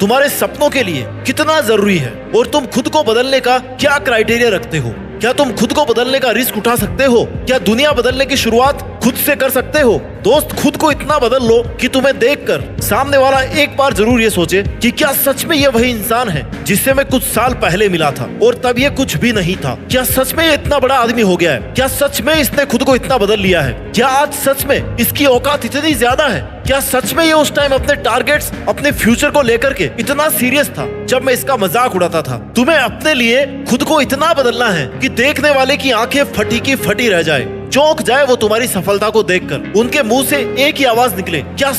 तुम्हारे सपनों के लिए कितना जरूरी है और तुम खुद को बदलने का क्या क्राइटेरिया रखते हो। क्या तुम खुद को बदलने का रिस्क उठा सकते हो? क्या दुनिया बदलने की शुरुआत खुद से कर सकते हो? दोस्त, खुद को इतना बदल लो कि तुम्हें देखकर सामने वाला एक बार जरूर ये सोचे कि क्या सच में ये वही इंसान है जिससे मैं कुछ साल पहले मिला था और तब ये कुछ भी नहीं था। क्या सच में ये इतना बड़ा आदमी हो गया है? क्या सच में इसने खुद को इतना बदल लिया है? क्या आज सच में इसकी औकात इतनी ज्यादा है? क्या सच में ये उस टाइम अपने टारगेट्स, अपने फ्यूचर को लेकर के इतना सीरियस था जब मैं इसका मजाक उड़ाता था? तुम्हें अपने लिए खुद को इतना बदलना है कि देखने वाले की आंखें फटी की फटी रह जाए, चौंक जाए वो तुम्हारी सफलता को देखकर, उनके मुंह से एक ही आवाज निकले, क्या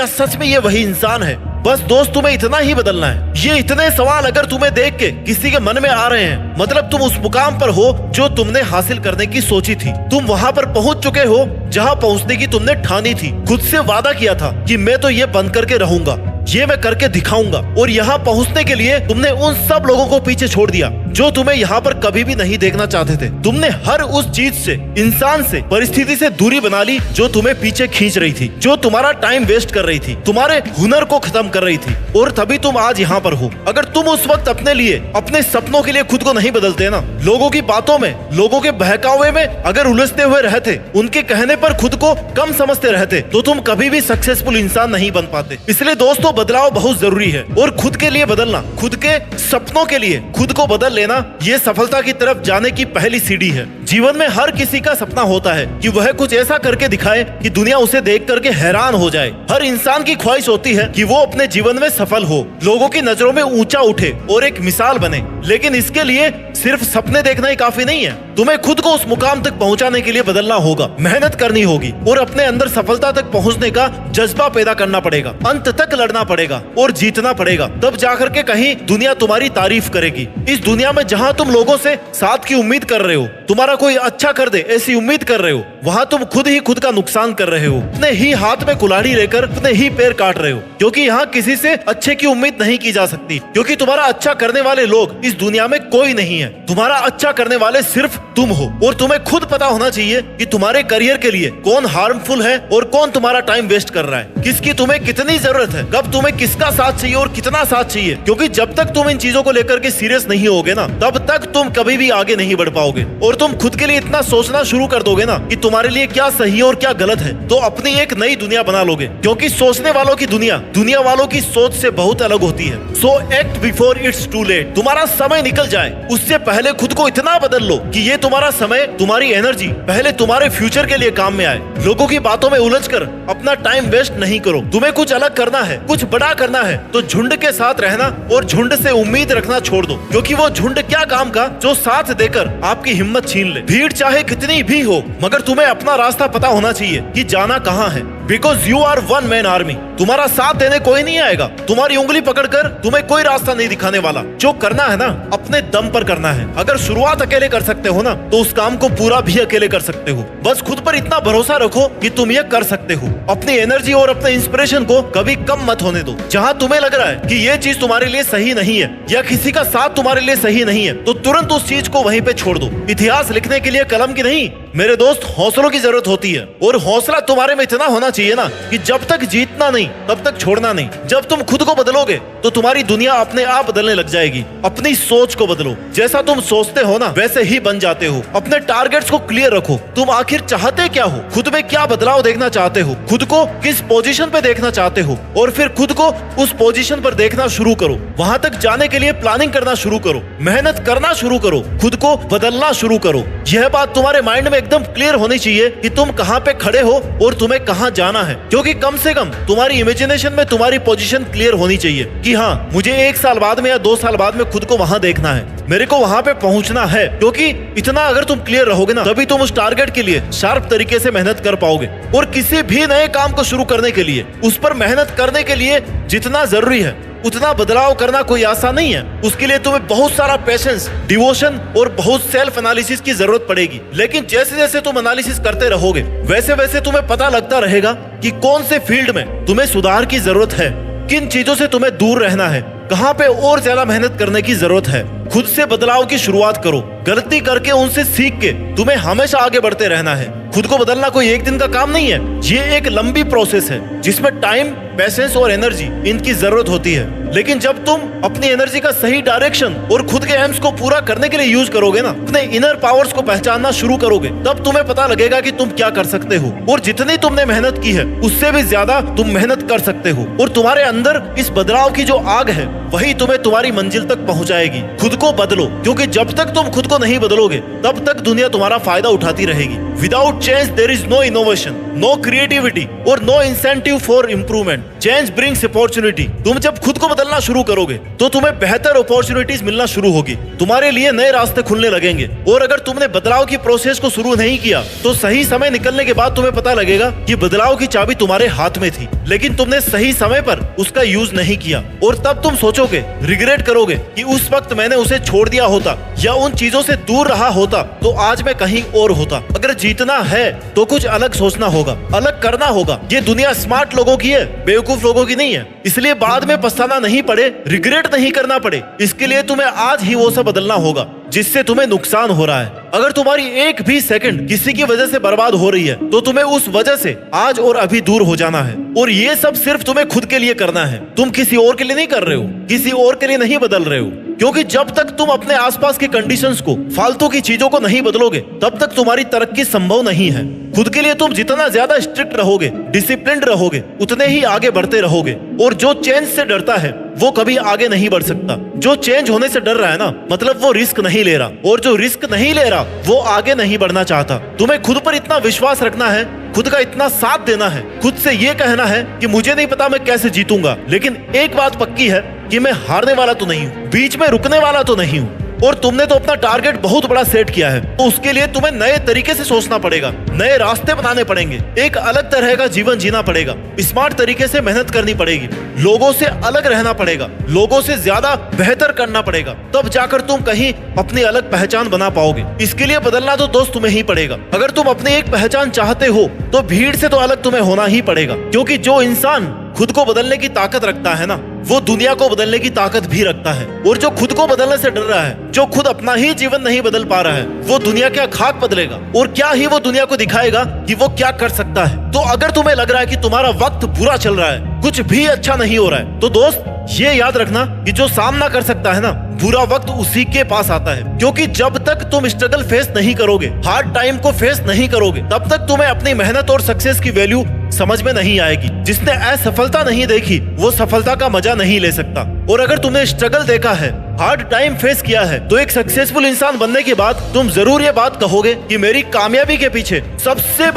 सच में ये वही इंसान है? बस दोस्त, तुम्हें इतना ही बदलना है। ये इतने सवाल अगर तुम्हें देख के किसी के मन में आ रहे हैं, मतलब तुम उस मुकाम पर हो जो तुमने हासिल करने की सोची थी। तुम वहाँ पर पहुँच चुके हो जहाँ पहुँचने की तुमने ठानी थी। खुद से वादा किया था कि मैं तो ये बंद करके रहूंगा, ये मैं करके दिखाऊंगा। और यहाँ पहुँचने के लिए तुमने उन सब लोगों को पीछे छोड़ दिया जो तुम्हें यहाँ पर कभी भी नहीं देखना चाहते थे। तुमने हर उस चीज से, इंसान से, परिस्थिति से दूरी बना ली जो तुम्हें पीछे खींच रही थी, जो तुम्हारा टाइम वेस्ट कर रही थी, तुम्हारे हुनर को खत्म कर रही थी। और तभी तुम आज यहाँ पर हो। अगर तुम उस वक्त अपने लिए, अपने सपनों के लिए खुद को नहीं बदलते ना, लोगों की बातों में, लोगों के बहकावे में अगर उलझते हुए रहते, उनके कहने पर खुद को कम समझते रहते, तो तुम कभी भी सक्सेसफुल इंसान नहीं बन पाते। इसलिए दोस्तों, बदलाव बहुत जरूरी है और खुद के लिए बदलना, खुद के सपनों के लिए खुद को बदल लेना, ये सफलता की तरफ जाने की पहली सीढ़ी है। जीवन में हर किसी का सपना होता है कि वह कुछ ऐसा करके दिखाए कि दुनिया उसे देख करके हैरान हो जाए। हर इंसान की ख्वाहिश होती है कि वो अपने जीवन में सफल हो, लोगों की नजरों में ऊंचा उठे और एक मिसाल बने। लेकिन इसके लिए सिर्फ सपने देखना ही काफी नहीं है। तुम्हें खुद को उस मुकाम तक पहुंचाने के लिए बदलना होगा, मेहनत करनी होगी और अपने अंदर सफलता तक पहुंचने का जज्बा पैदा करना पड़ेगा, अंत तक लड़ना पड़ेगा और जीतना पड़ेगा। तब जाकर के कहीं दुनिया तुम्हारी तारीफ करेगी। इस दुनिया में जहाँ तुम लोगों से साथ की उम्मीद कर रहे हो, तुम्हारा कोई अच्छा कर दे ऐसी उम्मीद कर रहे हो, वहाँ तुम खुद ही खुद का नुकसान कर रहे हो। अपने ही हाथ में कुल्हाड़ी लेकर अपने ही पैर काट रहे हो, क्योंकि यहाँ किसी से अच्छे की उम्मीद नहीं की जा सकती, क्योंकि तुम्हारा अच्छा करने वाले लोग इस दुनिया में कोई नहीं है। तुम्हारा अच्छा करने वाले सिर्फ तुम हो और तुम्हें खुद पता होना चाहिए कि तुम्हारे करियर के लिए कौन हार्मफुल है और कौन तुम्हारा टाइम वेस्ट कर रहा है, किसकी तुम्हें कितनी जरूरत है, कब तुम्हें किसका साथ चाहिए और कितना साथ चाहिए। क्योंकि जब तक तुम इन चीजों को लेकर के सीरियस नहीं होगे ना, तब तक तुम कभी भी आगे नहीं बढ़ पाओगे। और तुम खुद के लिए इतना सोचना शुरू कर दोगे ना कि तुम्हारे लिए क्या सही और क्या गलत है, तो अपनी एक नई दुनिया बना लोगे। क्योंकि सोचने वालों की दुनिया दुनिया वालों की सोच से बहुत अलग होती है। So act before it's too late. तुम्हारा समय निकल जाए उससे पहले खुद को इतना बदल लो कि ये तुम्हारा समय, तुम्हारी एनर्जी पहले तुम्हारे फ्यूचर के लिए काम में आए। लोगों की बातों में उलझकर अपना टाइम वेस्ट नहीं करो। तुम्हें कुछ अलग करना है, कुछ बड़ा करना है, तो झुंड के साथ रहना और झुंड से उम्मीद रखना छोड़ दो, क्योंकि वो झुंड क्या काम का जो साथ देकर आपकी हिम्मत छीन ले। भीड़ चाहे कितनी भी हो, मगर तुम्हें अपना रास्ता पता होना चाहिए कि जाना कहाँ है। Because you are one man army. तुम्हारा साथ देने कोई नहीं आएगा, तुम्हारी उंगली पकड़कर तुम्हें कोई रास्ता नहीं दिखाने वाला। जो करना है ना, अपने दम पर करना है। अगर शुरुआत अकेले कर सकते हो ना, तो उस काम को पूरा भी अकेले कर सकते हो। बस खुद पर इतना भरोसा रखो कि तुम ये कर सकते हो। अपनी एनर्जी और अपने इंस्पिरेशन को कभी कम मत होने दो। जहाँ तुम्हें लग रहा है कि ये चीज तुम्हारे लिए सही नहीं है या किसी का साथ तुम्हारे लिए सही नहीं है, तो तुरंत उस चीज को वहीं पे छोड़ दो। इतिहास लिखने के लिए कलम की नहीं, मेरे दोस्त, हौसलों की जरूरत होती है। और हौसला तुम्हारे में इतना होना चाहिए ना कि जब तक जीतना नहीं तब तक छोड़ना नहीं। जब तुम खुद को बदलोगे तो तुम्हारी दुनिया अपने आप बदलने लग जाएगी। अपनी सोच को बदलो, जैसा तुम सोचते हो ना वैसे ही बन जाते हो। अपने टारगेट्स को क्लियर रखो। तुम आखिर चाहते क्या हो, खुद में क्या बदलाव देखना चाहते हो, खुद को किस पोजीशन पे देखना चाहते हो, और फिर खुद को उस पोजीशन पर देखना शुरू करो। वहां तक जाने के लिए प्लानिंग करना शुरू करो, मेहनत करना शुरू करो, खुद को बदलना शुरू करो। यह बात तुम्हारे माइंड में एकदम क्लियर होनी चाहिए कि तुम कहाँ पे खड़े हो और तुम्हें कहाँ जाना है। क्योंकि कम से कम तुम्हारी इमेजिनेशन में तुम्हारी पोजीशन क्लियर होनी चाहिए कि हाँ, मुझे 1 साल बाद में या 2 साल बाद में खुद को वहां देखना है, मेरे को वहां पे पहुंचना है। क्योंकि इतना अगर तुम क्लियर रहोगे ना, तभी तुम उस टारगेट के लिए शार्प तरीके से मेहनत कर पाओगे। और किसी भी नए काम को शुरू करने के लिए, उस पर मेहनत करने के लिए जितना जरूरी है उतना बदलाव करना कोई आसान नहीं है। उसके लिए तुम्हें बहुत सारा पेशेंस, डिवोशन और बहुत सेल्फ एनालिसिस की जरूरत पड़ेगी। लेकिन जैसे जैसे तुम एनालिसिस करते रहोगे, वैसे वैसे तुम्हें पता लगता रहेगा कि कौन से फील्ड में तुम्हें सुधार की जरूरत है, किन चीजों से तुम्हें दूर रहना है, कहाँ पे और ज्यादा मेहनत करने की जरूरत है। खुद से बदलाव की शुरुआत करो। गलती करके उनसे सीख के तुम्हें हमेशा आगे बढ़ते रहना है। खुद को बदलना कोई एक दिन का काम नहीं है, ये एक लंबी प्रोसेस है जिसमें टाइम, पैसेंस और एनर्जी इनकी जरूरत होती है। लेकिन जब तुम अपनी एनर्जी का सही डायरेक्शन और खुद के एम्स को पूरा करने के लिए यूज करोगे ना, अपने इनर पावर्स को पहचानना शुरू करोगे, तब तुम्हें पता लगेगा कि तुम क्या कर सकते हो और जितनी तुमने मेहनत की है उससे भी ज्यादा तुम मेहनत कर सकते हो। और तुम्हारे अंदर इस बदलाव की जो आग है वही तुम्हें तुम्हारी मंजिल तक पहुंचाएगी। खुद को बदलो, क्योंकि जब तक तुम खुद को नहीं बदलोगे तब तक दुनिया तुम्हारा फायदा उठाती रहेगी। Without change there is no innovation, no creativity और no incentive for improvement. Change brings opportunity. तुम जब खुद को बदलना शुरू करोगे तो तुम्हें बेहतर अपॉर्चुनिटीज मिलना शुरू होगी, तुम्हारे लिए नए रास्ते खुलने लगेंगे। और अगर तुमने बदलाव की प्रोसेस को शुरू नहीं किया तो सही समय निकलने के बाद तुम्हें पता लगेगा कि बदलाव की चाबी तुम्हारे हाथ में थी, लेकिन तुमने सही समय पर उसका यूज नहीं किया। और तब तुम सोचोगे, रिग्रेट करोगे कि उस वक्त मैंने उसे छोड़ दिया होता या उन चीजों से दूर रहा होता तो आज मैं कहीं और होता। अगर जीतना है तो कुछ अलग सोचना होगा, अलग करना होगा। ये दुनिया स्मार्ट लोगों की है, बेवकूफ लोगों की नहीं है। इसलिए बाद में पछताना नहीं पड़े, रिग्रेट नहीं करना पड़े, इसके लिए तुम्हें आज ही वो सब बदलना होगा जिससे तुम्हें नुकसान हो रहा है। अगर तुम्हारी एक भी सेकंड किसी की वजह से बर्बाद हो रही है तो तुम्हें उस वजह से आज और अभी दूर हो जाना है। और ये सब सिर्फ तुम्हें खुद के लिए करना है, तुम किसी और के लिए नहीं कर रहे हो, किसी और के लिए नहीं बदल रहे हो। क्योंकि जब तक तुम अपने आसपास की कंडीशंस को, फालतू की चीजों को नहीं बदलोगे तब तक तुम्हारी तरक्की संभव नहीं है। खुद के लिए तुम जितना ज्यादा स्ट्रिक्ट रहोगे, डिसिप्लिन्ड रहोगे, उतने ही आगे बढ़ते रहोगे। और जो चेंज से डरता है वो कभी आगे नहीं बढ़ सकता। जो चेंज होने से डर रहा है ना, मतलब वो रिस्क नहीं ले रहा, और जो रिस्क नहीं ले रहा वो आगे नहीं बढ़ना चाहता। तुम्हें खुद पर इतना विश्वास रखना है, खुद का इतना साथ देना है, खुद से ये कहना है कि मुझे नहीं पता मैं कैसे जीतूंगा, लेकिन एक बात पक्की है कि मैं हारने वाला तो नहीं हूँ, बीच में रुकने वाला तो नहीं हूँ। और तुमने तो अपना टारगेट बहुत बड़ा सेट किया है, तो उसके लिए तुम्हें नए तरीके से सोचना पड़ेगा, नए रास्ते बनाने पड़ेंगे, एक अलग तरह का जीवन जीना पड़ेगा, स्मार्ट तरीके से मेहनत करनी पड़ेगी, लोगों से अलग रहना पड़ेगा, लोगों से ज्यादा बेहतर करना पड़ेगा, तब जाकर तुम कहीं अपनी अलग पहचान बना पाओगे। इसके लिए बदलना तो दोस्त तुम्हें ही पड़ेगा। अगर तुम अपनी एक पहचान चाहते हो तो भीड़ से तो अलग तुम्हें होना ही पड़ेगा, क्योंकि जो इंसान खुद को बदलने की ताकत रखता है ना, वो दुनिया को बदलने की ताकत भी रखता है। और जो खुद को बदलने से डर रहा है, जो खुद अपना ही जीवन नहीं बदल पा रहा है, वो दुनिया क्या खाक बदलेगा और क्या ही वो दुनिया को दिखाएगा कि वो क्या कर सकता है। तो अगर तुम्हें लग रहा है कि तुम्हारा वक्त बुरा चल रहा है, कुछ भी अच्छा नहीं हो रहा है, तो दोस्त ये याद रखना कि जो सामना कर सकता है ना, बुरा वक्त उसी के पास आता है। क्योंकि जब तक तुम स्ट्रगल फेस नहीं करोगे, हार्ड टाइम को फेस नहीं करोगे, तब तक तुम्हें अपनी मेहनत और सक्सेस की वैल्यू समझ में नहीं आएगी। जिसने असफलता नहीं देखी वो सफलता का मजा नहीं ले सकता। और अगर तुमने स्ट्रगल देखा है, हार्ड टाइम फेस किया है, तो एक सक्सेसफुल इंसान बनने के बाद तुम जरूर ये बात कहोगे कि मेरी कामयाबी के पीछे सबसे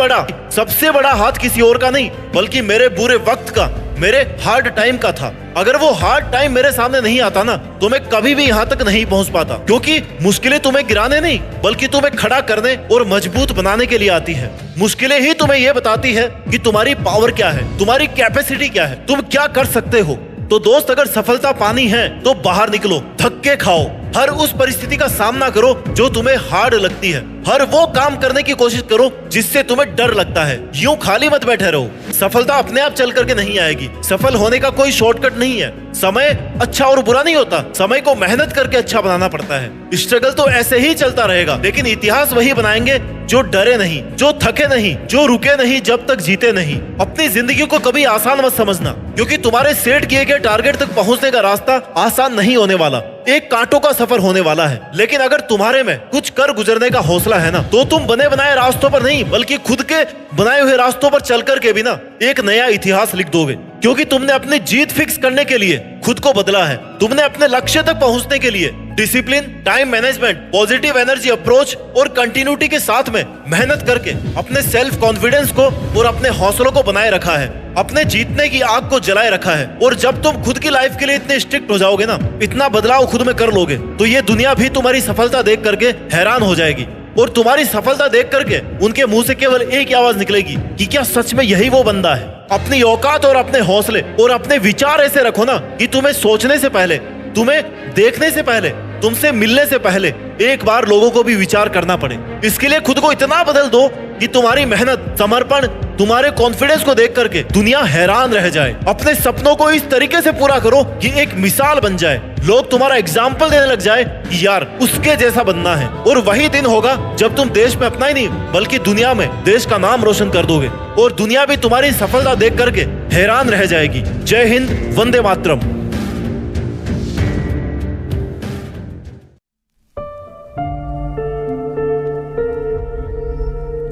बड़ा हाथ किसी और का नहीं, बल्कि मेरे बुरे वक्त का, मेरे हार्ड टाइम का था। अगर वो हार्ड टाइम मेरे सामने नहीं आता ना, तो मैं कभी भी यहाँ तक नहीं पहुँच पाता। क्योंकि मुश्किलें तुम्हें गिराने नहीं, बल्कि तुम्हें खड़ा करने और मजबूत बनाने के लिए आती है। मुश्किलें ही तुम्हें ये बताती है कि तुम्हारी पावर क्या है, तुम्हारी कैपेसिटी क्या है, तुम क्या कर सकते हो। तो दोस्त, अगर सफलता पानी है तो बाहर निकलो, धक्के खाओ, हर उस परिस्थिति का सामना करो जो तुम्हें हार्ड लगती है, हर वो काम करने की कोशिश करो जिससे तुम्हें डर लगता है। यूं खाली मत बैठे रहो। सफलता अपने आप चल करके नहीं आएगी, सफल होने का कोई शॉर्टकट नहीं है। समय अच्छा और बुरा नहीं होता, समय को मेहनत करके अच्छा बनाना पड़ता है। स्ट्रगल तो ऐसे ही चलता रहेगा, लेकिन इतिहास वही बनाएंगे जो डरे नहीं, जो थके नहीं, जो रुके नहीं जब तक जीते नहीं। अपनी जिंदगी को कभी आसान मत समझना, क्योंकि तुम्हारे सेट किए गए टारगेट तक पहुंचने का रास्ता आसान नहीं होने वाला, एक कांटों का सफर होने वाला है। लेकिन अगर तुम्हारे में कुछ कर गुजरने का हौसला है ना, तो तुम बने बनाए रास्तों पर नहीं, बल्कि खुद के बनाए हुए रास्तों पर चल करके भी ना एक नया इतिहास लिख दोगे। क्योंकि तुमने अपनी जीत फिक्स करने के लिए खुद को बदला है, तुमने अपने लक्ष्य तक पहुंचने के लिए discipline, time management, positive energy approach और कंटिन्यूटी के साथ में मेहनत करके अपने सेल्फ कॉन्फिडेंस को और अपने हौसलों को बनाए रखा है, अपने जीतने की आग को जलाए रखा है। और जब तुम खुद की लाइफ के लिए इतने स्ट्रिक्ट हो जाओगे ना, इतना बदलाव खुद में कर लोगे, तो ये दुनिया भी तुम्हारी सफलता देख करके हैरान हो जाएगी। और तुम्हारी सफलता देख करके उनके मुंह से केवल एक आवाज निकलेगी कि क्या सच में यही वो बंदा है। अपनी औकात और अपने हौसले और अपने विचार ऐसे रखो ना कि तुम्हें सोचने से पहले, तुम्हें देखने से पहले, तुमसे मिलने से पहले एक बार लोगों को भी विचार करना पड़े। इसके लिए खुद को इतना बदल दो कि तुम्हारी मेहनत, समर्पण, तुम्हारे कॉन्फिडेंस को देख करके दुनिया हैरान रह जाए। अपने सपनों को इस तरीके से पूरा करो कि एक मिसाल बन जाए, लोग तुम्हारा एग्जाम्पल देने लग जाए कि यार उसके जैसा बनना है। और वही दिन होगा जब तुम देश में अपना ही नहीं बल्कि दुनिया में देश का नाम रोशन कर दोगे और दुनिया भी तुम्हारी सफलता देख करके हैरान रह जाएगी। जय हिंद, वंदे मातरम।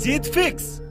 जीत फिक्स।